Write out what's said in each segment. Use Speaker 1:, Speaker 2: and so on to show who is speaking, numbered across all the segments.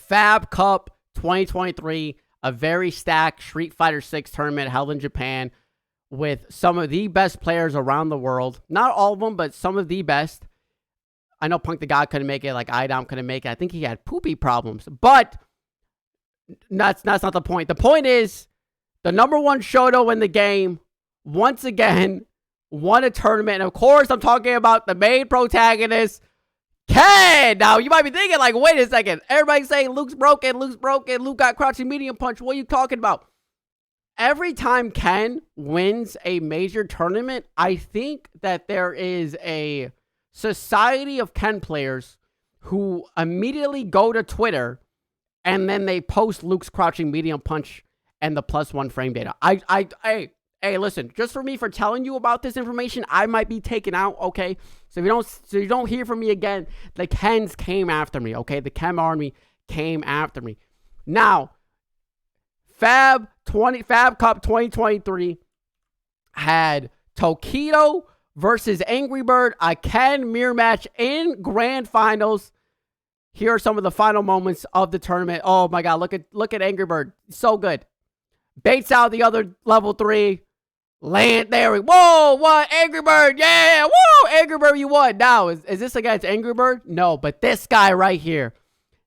Speaker 1: Fab Cup 2023, a very stacked Street Fighter 6 tournament held in Japan with some of the best players around the world. Not all of them, but some of the best. I know Punk the God couldn't make it, like Idom couldn't make it. I think he had poopy problems, but that's not the point. The point is, the number one Shoto in the game, once again, won a tournament. And of course, I'm talking about the main protagonist, Ken. Now, you might be thinking, like, wait a second. Everybody's saying Luke's broken, Luke got crouching medium punch. What are you talking about? Every time Ken wins a major tournament, I think that there is a society of Ken players who immediately go to Twitter and then they post Luke's crouching medium punch and the +1 frame data. Hey, listen, just for me for telling you about this information, I might be taken out, okay? So you don't hear from me again. The Kens came after me, okay? The Ken army came after me. Now, Fab Cup 2023 had Tokido versus Angry Bird, a Ken mirror match in grand finals. Here are some of the final moments of the tournament. Oh my God, look at Angry Bird. So good. Baits out the other level 3. Land there. Whoa, what? Angry Bird. Yeah. Whoa, Angry Bird, you won. Now, is this against Angry Bird? No, but this guy right here.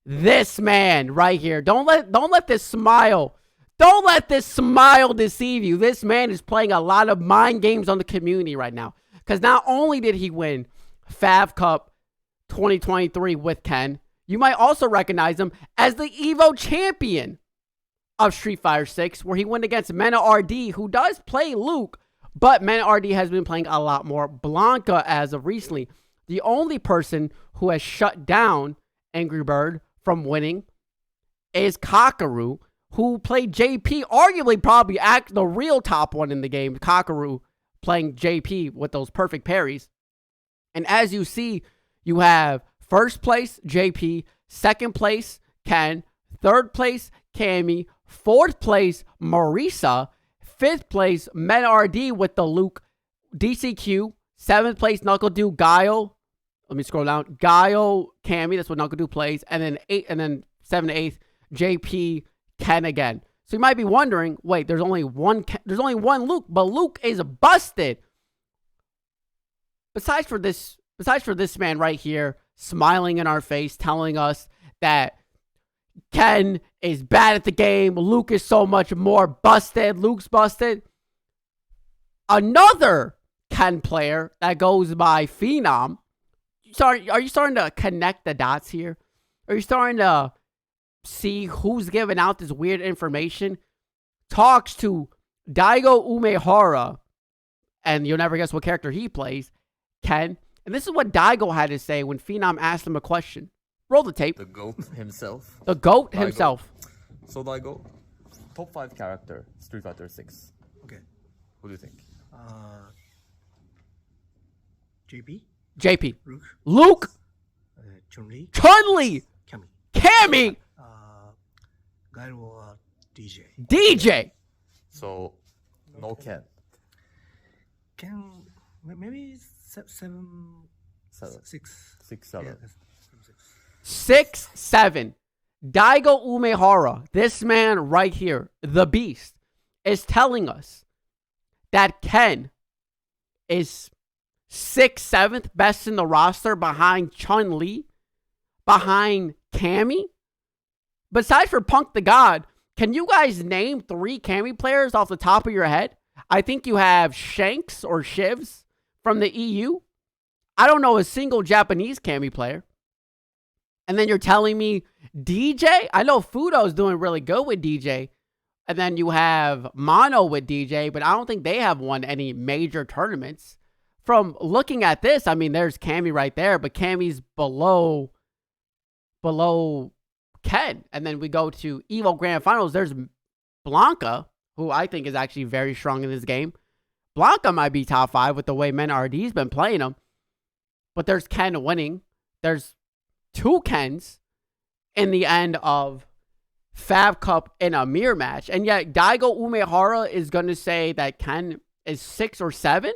Speaker 1: This man right here. Don't let this smile. Don't let this smile deceive you. This man is playing a lot of mind games on the community right now. Because not only did he win Fab Cup 2023 with Ken, you might also recognize him as the Evo champion of Street Fighter 6, where he went against Mena RD, who does play Luke, but Mena RD has been playing a lot more Blanca as of recently. The only person who has shut down Angry Bird from winning is Kakaru, who played JP, arguably probably the real top one in the game, Kakaru playing JP with those perfect parries. And as you see, you have first place JP, second place Ken, third place Cammy, fourth place Marisa, fifth place Men RD with the Luke DCQ, seventh place Knuckle Dude Guile. Let me scroll down. Guile Cammy, that's what Knuckle Dude plays, and then 7 to 8th JP Ken again. So you might be wondering, wait, there's only one Luke, but Luke is busted. Besides for this man right here smiling in our face, telling us that Ken is bad at the game, Luke is so much more busted, Luke's busted. Another Ken player that goes by Phenom. Are you starting to connect the dots here? Are you starting to see who's giving out this weird information? Talks to Daigo Umehara, and you'll never guess what character he plays, Ken. And this is what Daigo had to say when Phenom asked him a question. Roll the tape.
Speaker 2: The GOAT himself.
Speaker 1: The GOAT
Speaker 2: Daigo.
Speaker 1: himself.
Speaker 2: So Daigo, top 5 character, Street Fighter 6.
Speaker 3: Okay.
Speaker 2: What do you think?
Speaker 3: JP.
Speaker 1: JP.
Speaker 3: Luke.
Speaker 1: Luke.
Speaker 3: Chun-Li.
Speaker 1: Chun-Li.
Speaker 3: Cammy.
Speaker 1: Cammy.
Speaker 3: Guile or DJ.
Speaker 1: DJ.
Speaker 2: So, no Ken.
Speaker 3: Can maybe 7, 6.
Speaker 2: 6, 7.
Speaker 3: Yeah, 6.
Speaker 1: 6, 7. Daigo Umehara, this man right here, the beast, is telling us that Ken is 6th, 7th best in the roster behind Chun-Li, behind Cammy. Besides for Punk the God, can you guys name 3 Cammy players off the top of your head? I think you have Shanks or Shivs from the EU. I don't know a single Japanese Cammy player. And then you're telling me DJ? I know Fudo's doing really good with DJ. And then you have Mono with DJ, but I don't think they have won any major tournaments. From looking at this, I mean, there's Cammy right there, but Cammy's below Ken. And then we go to Evo Grand Finals. There's Blanca, who I think is actually very strong in this game. Blanca might be top 5 with the way Men RD's been playing him. But there's Ken winning. There's 2 Kens in the end of Fab Cup in a mirror match. And yet Daigo Umehara is going to say that Ken is 6 or 7.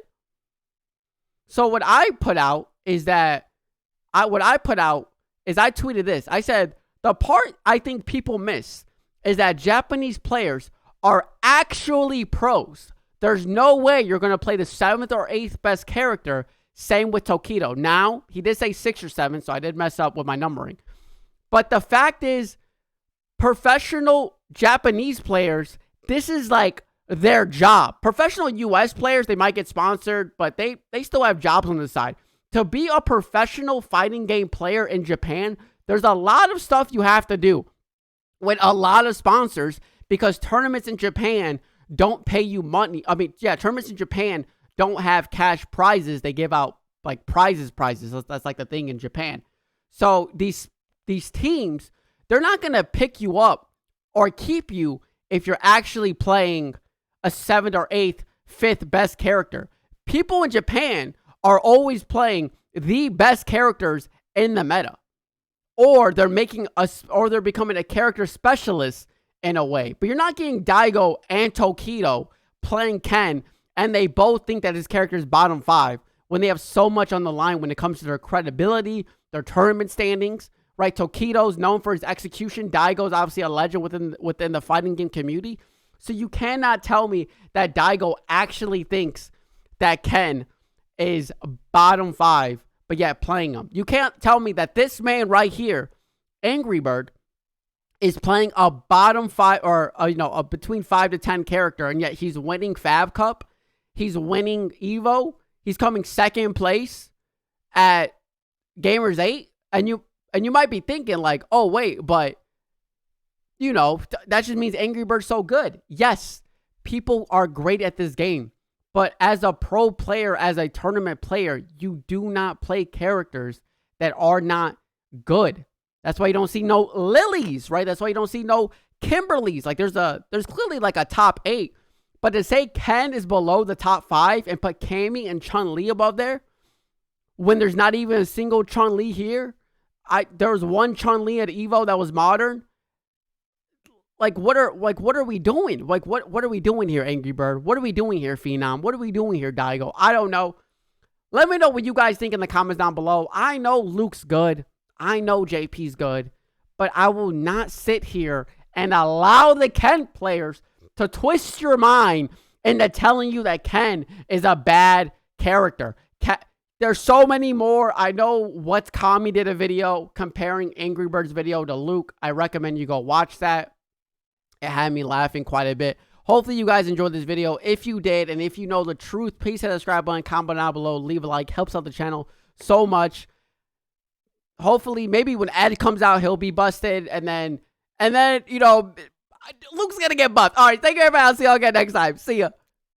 Speaker 1: So what I put out is I tweeted this. I said, The part I think people miss is that Japanese players are actually pros. There's no way you're going to play the 7th or 8th best character. Same with Tokido. Now, he did say 6 or 7, so I did mess up with my numbering. But the fact is, professional Japanese players, this is like their job. Professional US players, they might get sponsored, but they still have jobs on the side. To be a professional fighting game player in Japan, there's a lot of stuff you have to do with a lot of sponsors, because tournaments in Japan don't pay you money. I mean, yeah, tournaments in Japan don't have cash prizes. They give out like prizes. That's like the thing in Japan. So these teams, they're not going to pick you up or keep you if you're actually playing a 7th or 8th, 5th best character. People in Japan are always playing the best characters in the meta. Or they're becoming a character specialist in a way. But you're not getting DAIGO and Tokido playing Ken, and they both think that his character is bottom 5 when they have so much on the line when it comes to their credibility, their tournament standings, right? Tokido's known for his execution. DAIGO's obviously a legend within the fighting game community. So you cannot tell me that DAIGO actually thinks that Ken is bottom 5, but yet playing him. You can't tell me that this man right here, Angry Bird, is playing a bottom 5 or a between 5 to 10 character, and yet he's winning Fab Cup, he's winning Evo, he's coming 2nd place at Gamers 8, and you might be thinking like, oh wait, but that just means Angry Bird's so good. Yes, people are great at this game. But as a pro player, as a tournament player, you do not play characters that are not good. That's why you don't see no Lilies, right? That's why you don't see no Kimberlys. Like there's clearly like a top 8. But to say Ken is below the top 5 and put Cammy and Chun-Li above there, when there's not even a single Chun-Li here, there was one Chun-Li at Evo that was modern. What are we doing? What are we doing here, Angry Bird? What are we doing here, Phenom? What are we doing here, DAIGO? I don't know. Let me know what you guys think in the comments down below. I know Luke's good. I know JP's good. But I will not sit here and allow the Ken players to twist your mind into telling you that Ken is a bad character. There's so many more. I know What's Kami did a video comparing Angry Bird's video to Luke. I recommend you go watch that. It had me laughing quite a bit. Hopefully you guys enjoyed this video. If you did, and if you know the truth, please hit the subscribe button, comment down below, leave a like. Helps out the channel so much. Hopefully, maybe when Ed comes out, he'll be busted. And then Luke's going to get buffed. All right, thank you, everybody. I'll see y'all again next time. See ya.